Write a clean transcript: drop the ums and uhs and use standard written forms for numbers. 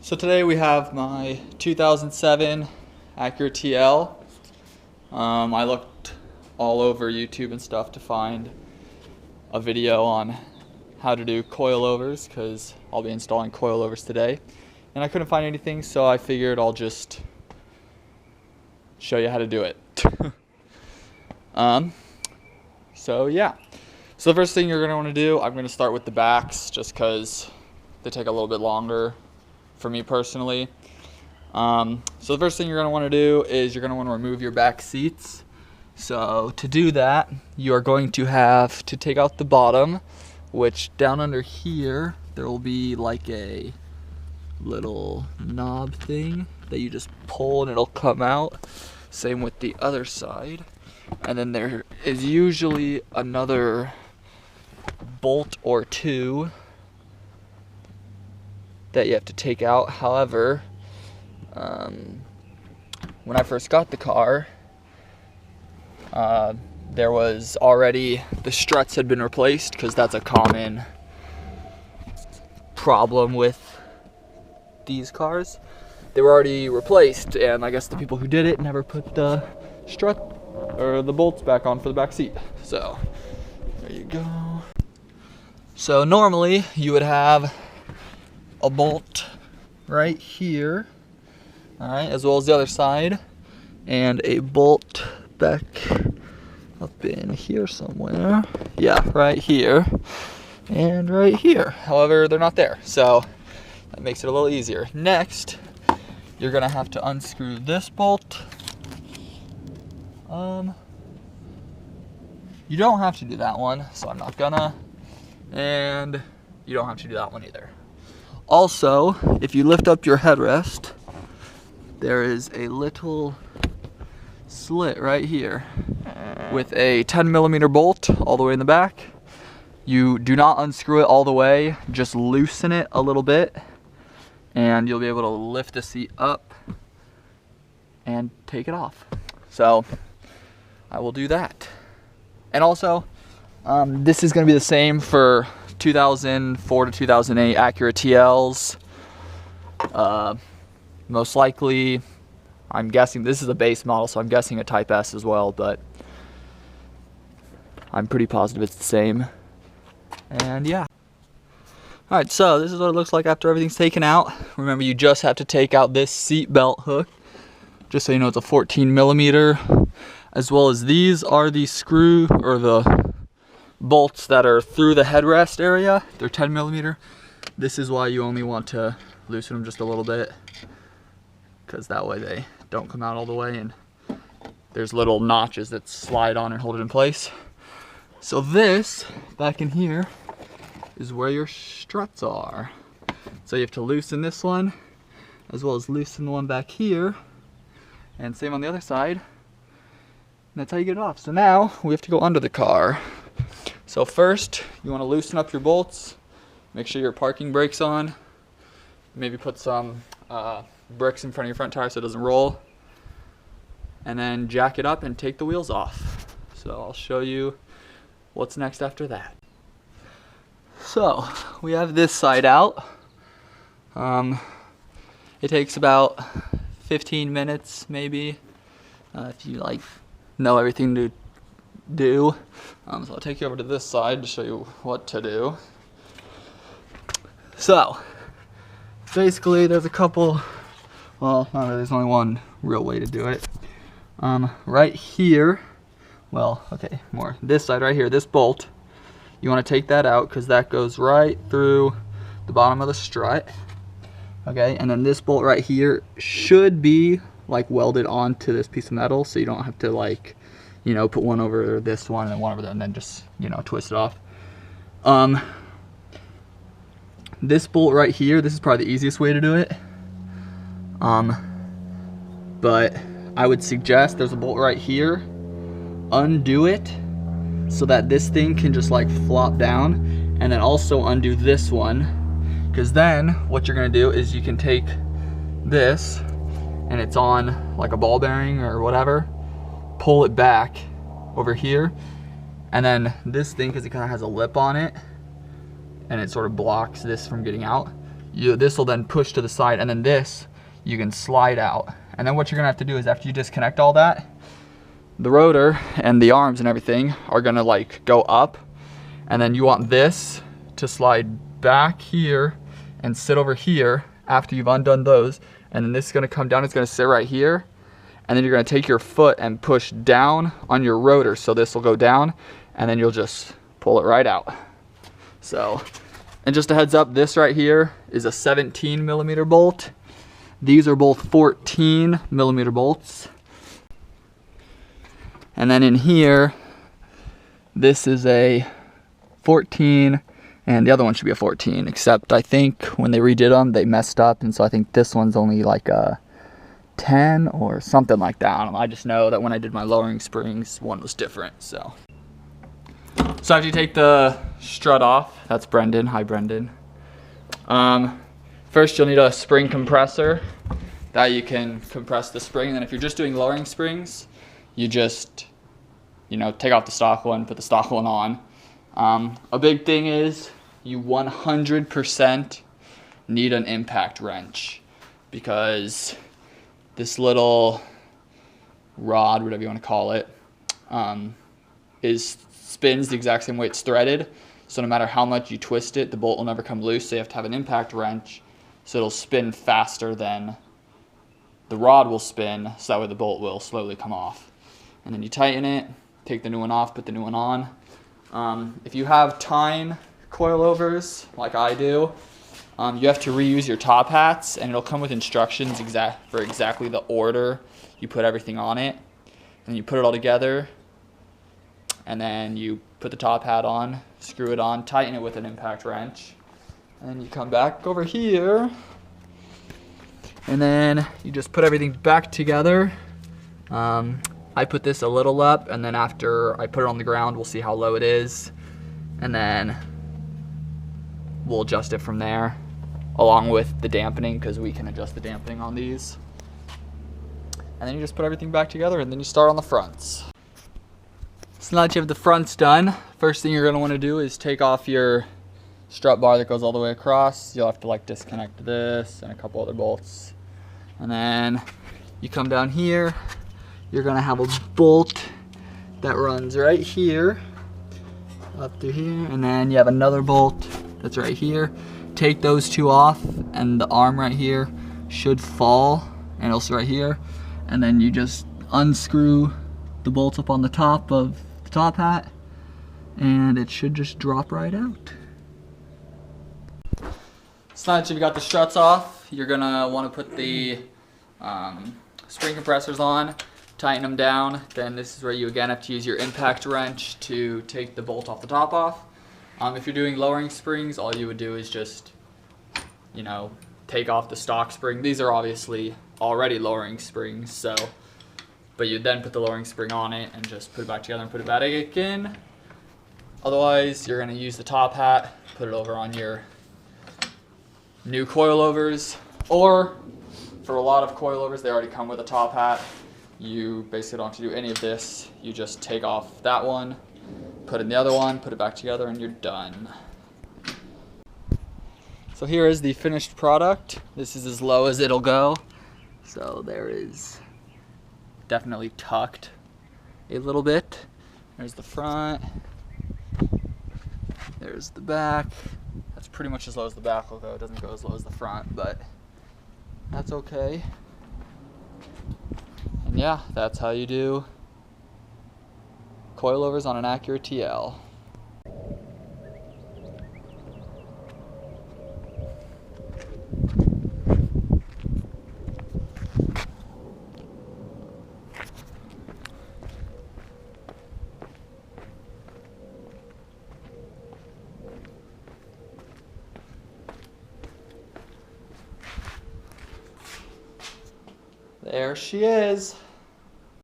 So today we have my 2007 Acura TL. I looked all over YouTube and stuff to find a video on how to do coilovers because I'll be installing coilovers today. And I couldn't find anything, so I figured I'll just show you how to do it. So yeah. So the first thing you're going to want to do, I'm going to start with the backs just because they take a little bit longer for me personally. So the first thing you're going to want to do is you're going to want to remove your back seats. So to do that, you are going to have to take out the bottom, which down under here there will be like a little knob thing that you just pull and it'll come out. Same with the other side. And then there is usually another bolt or two that you have to take out. However, when I first got the car, there was already, the struts had been replaced because that's a common problem with these cars. They were already replaced, and I guess the people who did it never put the strut or the bolts back on for the back seat. So there you go. So normally you would have a bolt right here, all right, as well as the other side, and a bolt back up in here somewhere. Yeah, right here and right here. However, they're not there, so that makes it a little easier. Next, you're gonna have to unscrew this bolt. You don't have to do that one, so I'm not gonna, and you don't have to do that one either. Also, if you lift up your headrest, there is a little slit right here with a 10mm bolt all the way in the back. You do not unscrew it all the way, just loosen it a little bit, and you'll be able to lift the seat up and take it off. So I will do that. And also, this is going to be the same for 2004 to 2008 Acura TLs. Most likely, I'm guessing this is a base model, so I'm guessing a Type S as well, but I'm pretty positive it's the same. And yeah. Alright, so this is what it looks like after everything's taken out. Remember, you just have to take out this seat belt hook. Just so you know, it's a 14mm. As well as these are the screw or the bolts that are through the headrest area. They're 10mm. This is why you only want to loosen them just a little bit, because that way they don't come out all the way, and there's little notches that slide on and hold it in place. So this back in here is where your struts are. So you have to loosen this one as well as loosen the one back here, and same on the other side. And that's how you get it off. So now we have to go under the car. So first you want to loosen up your bolts, make sure your parking brake's on, maybe put some bricks in front of your front tire so it doesn't roll, and then jack it up and take the wheels off. So I'll show you what's next after that. So we have this side out. It takes about 15 minutes maybe if you like know everything to do. So I'll take you over to this side to show you what to do. So basically there's a couple, well, not really, there's only one real way to do it. Right here, well, okay, more this side right here, this bolt, you want to take that out because that goes right through the bottom of the strut. Okay, and then this bolt right here should be like welded onto this piece of metal, so you don't have to, like, you know, put one over this one and one over there and then just, you know, twist it off. This bolt right here, this is probably the easiest way to do it. But I would suggest there's a bolt right here. Undo it so that this thing can just like flop down, and then also undo this one, because then what you're gonna do is you can take this and it's on like a ball bearing or whatever, pull it back over here, and then this thing, because it kind of has a lip on it and it sort of blocks this from getting out, this will then push to the side, and then this you can slide out. And then what you're gonna have to do is after you disconnect all that, the rotor and the arms and everything are gonna like go up, and then you want this to slide back here and sit over here after you've undone those, and then this is gonna come down, it's gonna sit right here, and then you're gonna take your foot and push down on your rotor, so this will go down, and then you'll just pull it right out. So, and just a heads up, this right here is a 17mm bolt. These are both 14mm bolts. And then in here, this is a 14, and the other one should be a 14, except I think when they redid them, they messed up, and so I think this one's only like a 10 or something like that. I don't know. I just know that when I did my lowering springs, one was different, so. So after you take the strut off, that's Brendan, hi Brendan. First you'll need a spring compressor that you can compress the spring, and then if you're just doing lowering springs, you just, take off the stock one, put the stock one on. A big thing is you 100% need an impact wrench, because this little rod, whatever you want to call it, spins the exact same way it's threaded. So no matter how much you twist it, the bolt will never come loose. So you have to have an impact wrench so it'll spin faster than the rod will spin, so that way the bolt will slowly come off. And then you tighten it, take the new one off, put the new one on. If you have Tein Coilovers, like I do, you have to reuse your top hats, and it'll come with instructions for exactly the order you put everything on it. And you put it all together, and then you put the top hat on, screw it on, tighten it with an impact wrench, and you come back over here, and then you just put everything back together. I put this a little up, and then after I put it on the ground, we'll see how low it is, and then we'll adjust it from there, along with the dampening, because we can adjust the dampening on these. And then you just put everything back together, and then you start on the fronts. So now that you have the fronts done, first thing you're going to want to do is take off your strut bar that goes all the way across. You'll have to like disconnect this and a couple other bolts. And then you come down here, you're going to have a bolt that runs right here, up through here, and then you have another bolt that's right here. Take those two off, and the arm right here should fall, and also right here. And then you just unscrew the bolts up on the top of the top hat, and it should just drop right out. So now that you've got the struts off, you're gonna want to put the spring compressors on, tighten them down. Then this is where you again have to use your impact wrench to take the bolt off the top off. If you're doing lowering springs, all you would do is just, take off the stock spring. These are obviously already lowering springs, so, but you then put the lowering spring on it and just put it back together and put it back in. Otherwise, you're gonna use the top hat, put it over on your new coilovers, or for a lot of coilovers, they already come with a top hat. You basically don't have to do any of this. You just take off that one, put in the other one, put it back together, and you're done. So here is the finished product. This is as low as it'll go. So there is definitely tucked a little bit. There's the front. There's the back. That's pretty much as low as the back will go. It doesn't go as low as the front, but that's okay. And yeah, that's how you do coilovers on an Acura TL. There she is.